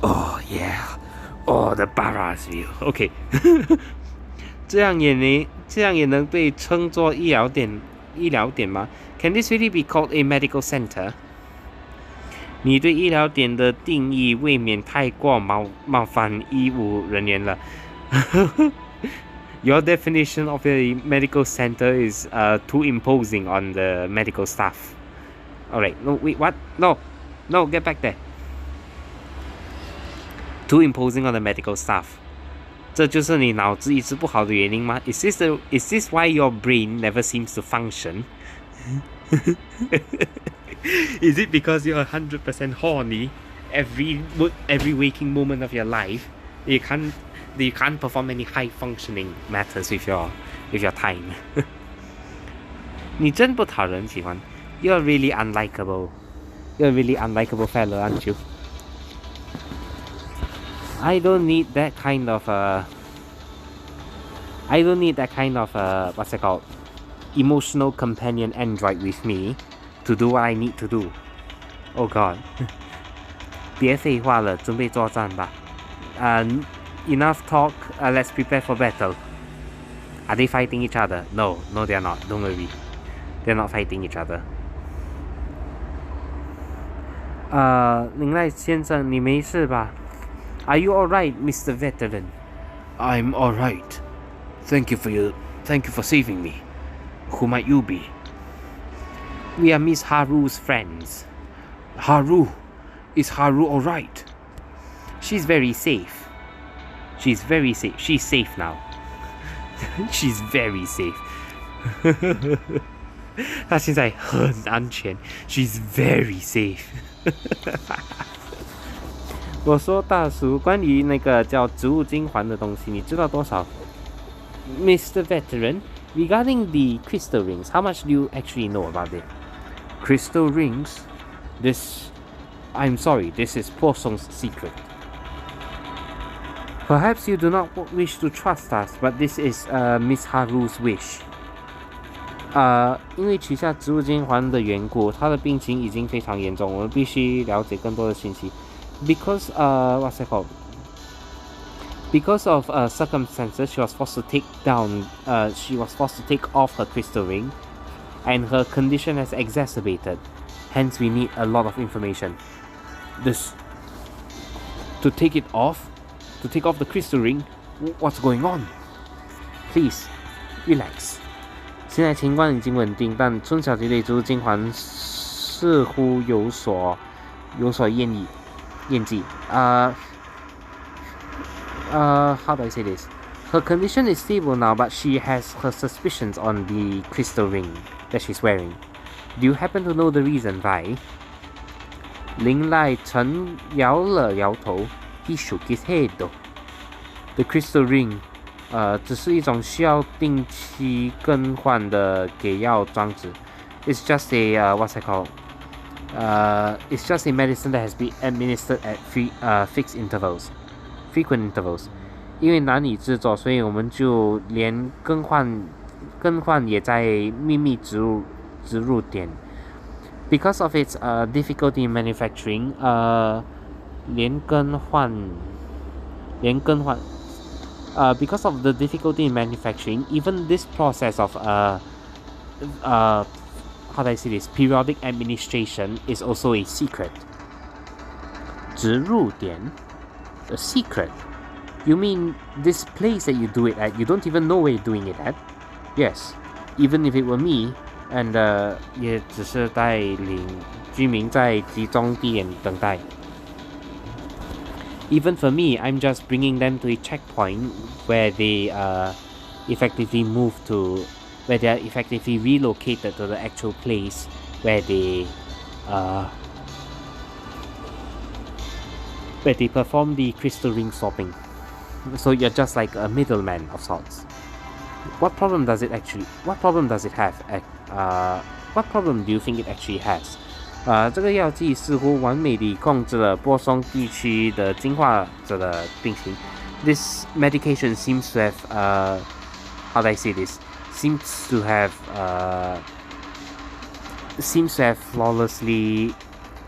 Oh yeah. Oh, the Barras view. Okay. 这样也能被称作医疗点吗 ？Can this really be called a medical center? 你对医疗点的定义未免太过冒犯医务人员了。Your definition of a medical center is too imposing on the medical staff. Alright, no, wait, what? No, get back there. Too imposing on the medical staff. 这就是你脑子一直不好的原因吗 ？Is this why your brain never seems to function? Is it because you're 100% horny every waking moment of your life? You can't perform any high functioning matters with your time. 你真不讨人喜欢 You're really unlikable. You're a really unlikable fellow, aren't you? I don't need that kind of what's it called? Emotional companion android with me to do what I need to do. Oh god. 别废话了，准备作战吧。Enough talk, let's prepare for battle. Are they fighting each other? No, they're not. Don't worry. They're not fighting each other. 林赖先生，你没事吧？ Are you alright, Mr. Veteran? I'm alright. Thank you for saving me. Who might you be? We are Miss Haru's friends. Haru? Is Haru alright? She's very safe. She's safe now. She's very safe. 她现在很安全。She's very safe. 我说大叔，关于那个叫植物精环的东西，你知道多少 ？Mr. Veteran, regarding the crystal rings, how much do you actually know about it? Crystal rings? I'm sorry, this is Posong's secret. Perhaps you do not wish to trust us, but this is Miss Haru's wish. 因为取下植物精环的缘故，她的病情已经非常严重，我们必须了解更多的信息。Because what's it called? Because of circumstances, she was forced to take off her crystal ring, and her condition has exacerbated. Hence, we need a lot of information. To take off the crystal ring. What's going on? Please, relax. 现在情况已经稳定，但春小姐对植物精环似乎有所厌计。How do I say this? Her condition is stable now, but she has her suspicions on the crystal ring that she's wearing. Do you happen to know the reason why? 林赖臣摇了摇头。He shook his head. The crystal ring, 只是一种需要定期更换的给药装置。It's just a what's it called? It's just a medicine that has been administered at frequent intervals. 因为难以制作，所以我们就连更换也在秘密植入点。Because of its difficulty in manufacturing, because of the difficulty in manufacturing, even this process of how do I say this? Periodic administration is also a secret. 植入点 A secret? You mean this place that you do it at, you don't even know where you're doing it at? Yes. Even if it were me, and 也只是带领居民在集中地点等待。Even for me, I'm just bringing them to a checkpoint where they effectively move to, where they are effectively relocated to the actual place where they perform the crystal ring swapping. So you're just like a middleman of sorts. What problem does it have? What problem do you think it actually has? 这个药剂似乎完美地控制了波松地区的进化者的病情。This medication seems to have, how do I say this? Seems to have flawlessly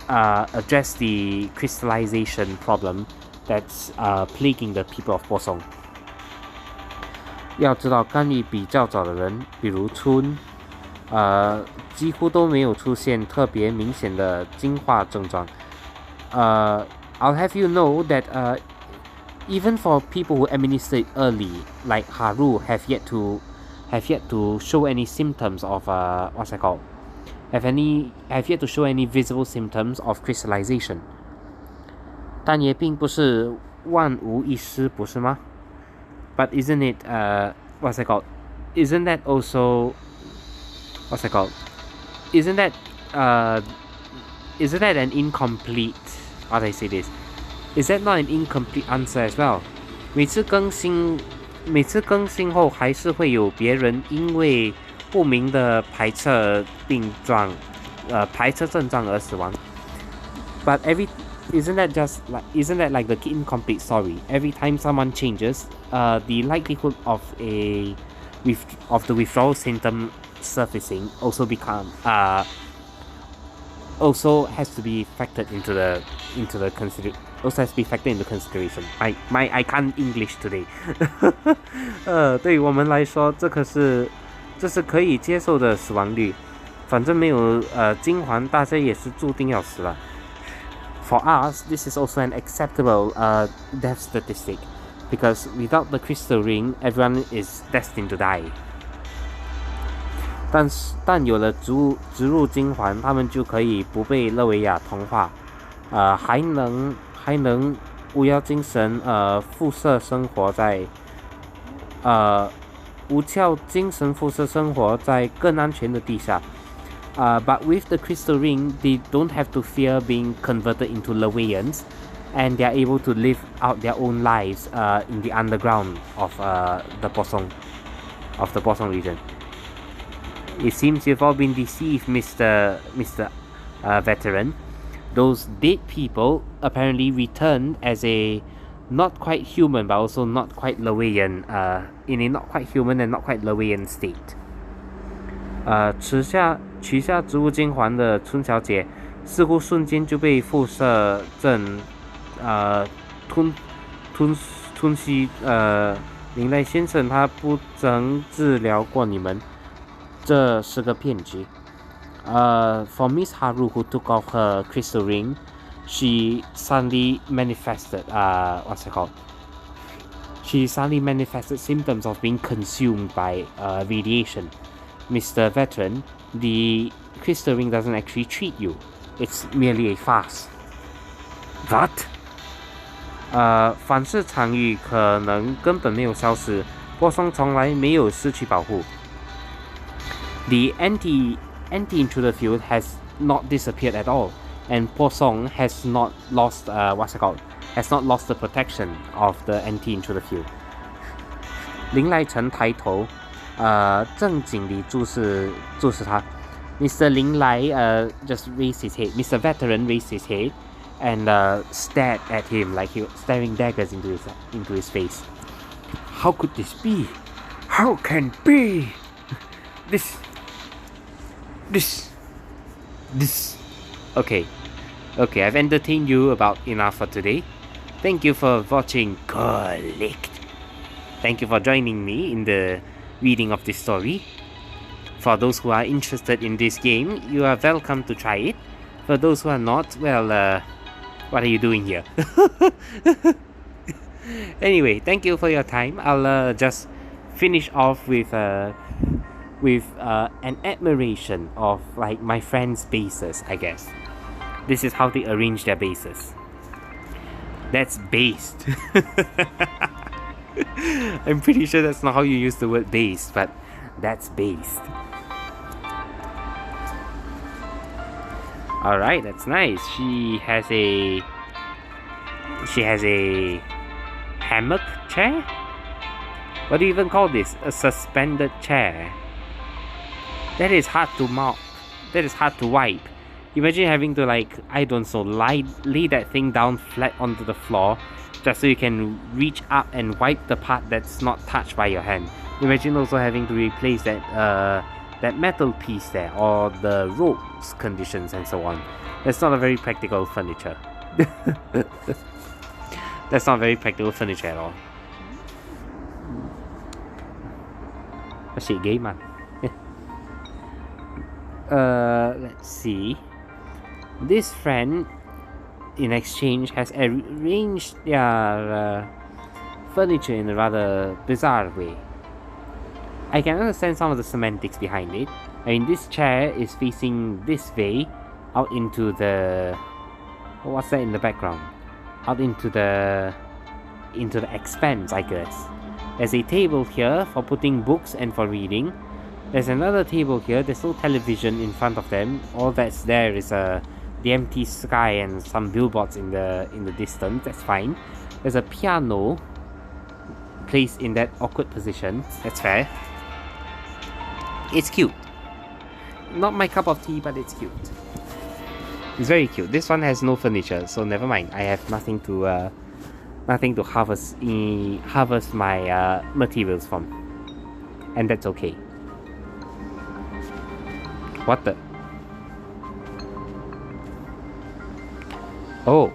addressed the crystallization problem that's plaguing the people of 波松。要知道，干预比较早的人，比如春。几乎都没有出现特别明显的进化症状。I'll have you know that even for people who administered early, like Haru, have yet to show any symptoms of what's that called? Have yet to show any visible symptoms of crystallization. 但也并不是万无一失，不是吗？ But isn't it what's that called? Isn't that also what's that called? Isn't that an incomplete, how do I say this? Is that not an incomplete answer as well? 每次更新后还是会有别人因为不明的排斥症状而死亡。But isn't that like the incomplete story? Every time someone changes, the likelihood of the withdrawal symptom surfacing also has to be factored into consideration. I can't English today. 对于我们来说，这是可以接受的死亡率。反正没有金环，大家也是注定要死了。For us, this is also an acceptable death statistic, because without the crystal ring, everyone is destined to die. 但有了植入金环，他们就可以不被勒维亚同化，还能无效精神辐射生活在更安全的地下。But with the crystal ring, they don't have to fear being converted into Leweyans, and they are able to live out their own lives in the underground of the Posong region. It seems you've all been deceived, Mr. Veteran. Those dead people apparently returned as a not quite human, but also not quite Leweyan, in a not quite human and not quite Leweyan state. 取下植物金环的春小姐，似乎瞬间就被辐射症吞吸。林濑先生，他不曾治疗过你们。这是个骗局。For Miss Haru, who took off her crystal ring, she suddenly manifested what's it called? She suddenly manifested symptoms of being consumed by radiation. Mr. Veteran, the crystal ring doesn't actually treat you. It's merely a farce. What? 反式场域可能根本没有消失，波松从来没有失去保护。The anti-intruder field has not disappeared at all, and Posong has not lost has not lost the protection of the anti-intruder field. 林来成抬头，正经地注视他。Mr. 林来just raised his head. Mr. Veteran raised his head and stared at him like he was staring daggers into his face. How could this be? How can it be? This. Okay, I've entertained you about enough for today. Thank you for watching Licht. Thank you for joining me in the reading of this story. For those who are interested in this game, you are welcome to try it. For those who are not, well, what are you doing here? Anyway, thank you for your time. I'll just finish off with with an admiration of like my friends' bases, I guess. This is how they arrange their bases. That's based. I'm pretty sure that's not how you use the word based, but that's based. Alright, that's nice. She has a hammock chair? What do you even call this? A suspended chair. That is hard to mop. That is hard to wipe. Imagine having to like, I don't know, lay that thing down flat onto the floor just so you can reach up and wipe the part that's not touched by your hand. Imagine also having to replace that metal piece there, or the ropes conditions and so on. That's not a very practical furniture. That's not very practical furniture at all. Shit, gay man. Let's see. This friend, in exchange, has arranged their furniture in a rather bizarre way. I can understand some of the semantics behind it. I mean, this chair is facing this way, out into the... What's that in the background? Out into the expanse, I guess. There's a table here for putting books and for reading. There's another table here. There's no television in front of them. All that's there is the empty sky and some billboards in the distance. That's fine. There's a piano placed in that awkward position. That's fair. It's cute. Not my cup of tea, but it's cute. It's very cute. This one has no furniture, so never mind. I have nothing to harvest my materials from, and that's okay. What the? Oh,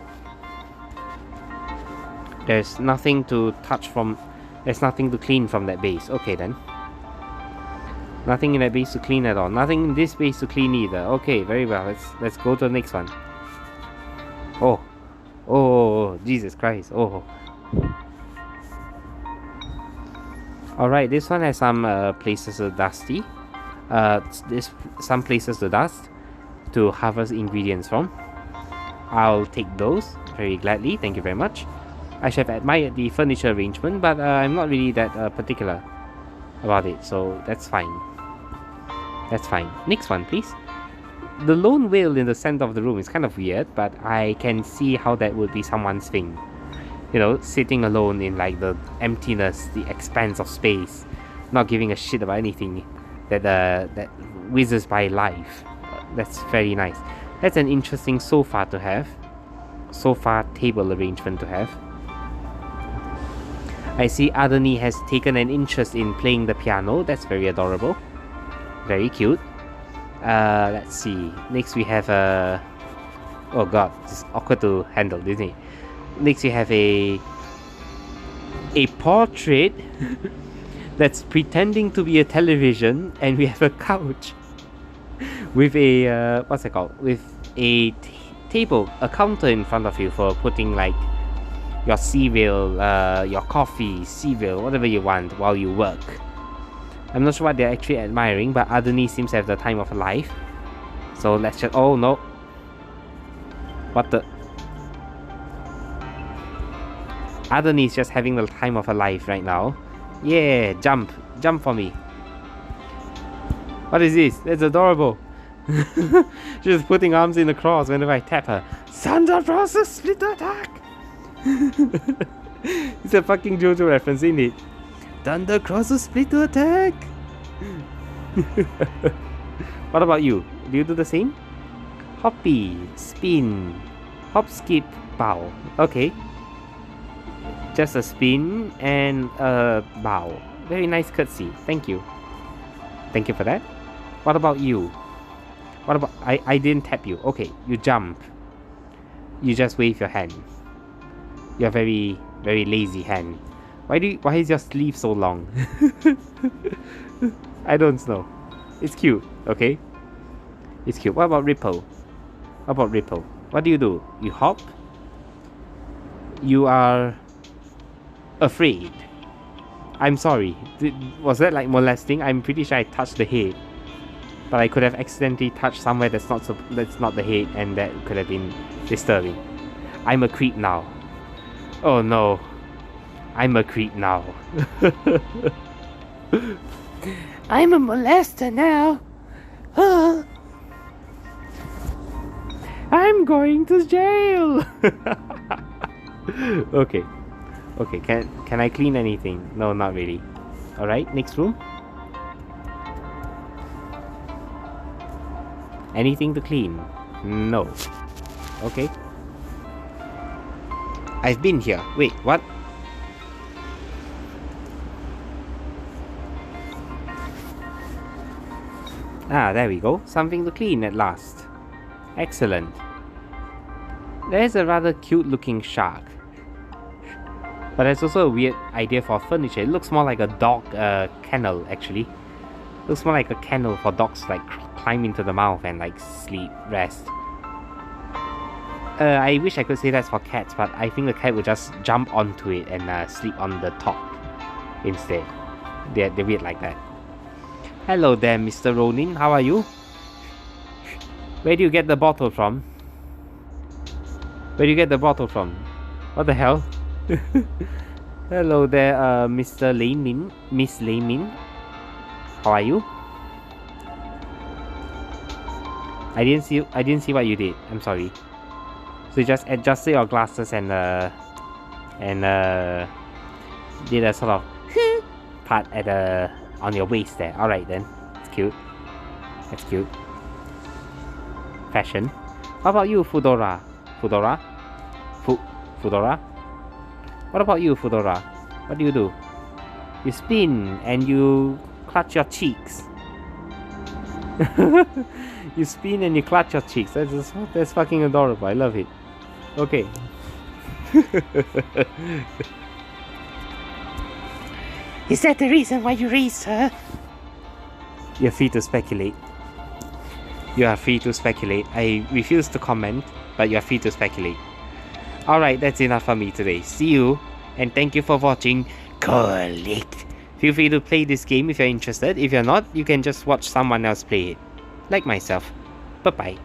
there's nothing to touch from. There's nothing to clean from that base. Okay then. Nothing in that base to clean at all. Nothing in this base to clean either. Okay, very well. Let's go to the next one. Oh, Jesus Christ. Oh. Alright, this one has some places to dusty. Some places to dust to harvest ingredients from. I'll take those very gladly. Thank you very much. I should have admired the furniture arrangement, but I'm not really that particular about it, so that's fine. That's fine. Next one, please. The lone whale in the center of the room is kind of weird, but I can see how that would be someone's thing. You know, sitting alone in like the emptiness, the expanse of space, not giving a shit about anything that whizzes by life. That's very nice. That's an interesting sofa to have. Sofa table arrangement to have. I see Adani has taken an interest in playing the piano. That's very adorable. Very cute. Let's see. Next we have a... Oh god, it's awkward to handle, isn't it? Next we have a portrait that's pretending to be a television, and we have a couch with a what's it called? With a table, a counter in front of you for putting like your cereal, your coffee, cereal, whatever you want while you work. I'm not sure what they're actually admiring, but Adoni seems to have the time of her life. So let's just... Oh no! What the... Adoni is just having the time of her life right now. Yeah, jump! Jump for me! What is this? That's adorable! She's putting arms in the cross whenever I tap her. Thunder Process Split Attack! It's a fucking JoJo reference, isn't it? Thunder Crosser Split Attack! What about you? Do you do the same? Hoppy, spin, hop, skip, bow. Okay. Just a spin and a bow. Very nice curtsy. Thank you. Thank you for that. What about you? What about... I didn't tap you. Okay, you jump. You just wave your hand. Your very, very lazy hand. Why is your sleeve so long? I don't know. It's cute, okay? It's cute. What about Ripple? What about Ripple? What do? You hop? You are afraid. I'm sorry. Was that like molesting? I'm pretty sure I touched the head. But I could have accidentally touched somewhere that's not the head, and that could have been disturbing. I'm a creep now. Oh no. I'm a creep now. I'm a molester now. I'm going to jail. Okay. Okay, can I clean anything? No, not really. Alright, next room. Anything to clean? No. Okay. I've been here. Wait, what? Ah, there we go. Something to clean at last. Excellent. There's a rather cute looking shark. But there's also a weird idea for furniture. It looks more like a dog kennel actually. Looks more like a kennel for dogs like climb into the mouth and like sleep, rest. I wish I could say that's for cats, but I think the cat will just jump onto it and sleep on the top instead. They're weird like that. Hello there, Mr. Ronin. How are you? Where do you get the bottle from? Where do you get the bottle from? What the hell? Hello there, Mr. Laymin. Miss Laymin. How are you? I didn't see what you did. I'm sorry. So you just adjusted your glasses and did a sort of part at on your waist there. Alright then. It's cute. That's cute. Fashion. How about you, Fudora? Fudora? Fudora? What about you, Fudora? What do you do? You spin and you clutch your cheeks. You spin and you clutch your cheeks. That's fucking adorable. I love it. Okay. Is that the reason why you raised her? You're free to speculate. You are free to speculate. I refuse to comment, but you're free to speculate. Alright, that's enough for me today. See you, and thank you for watching Licht. Feel free to play this game if you're interested. If you're not, you can just watch someone else play it. Like myself. Bye-bye.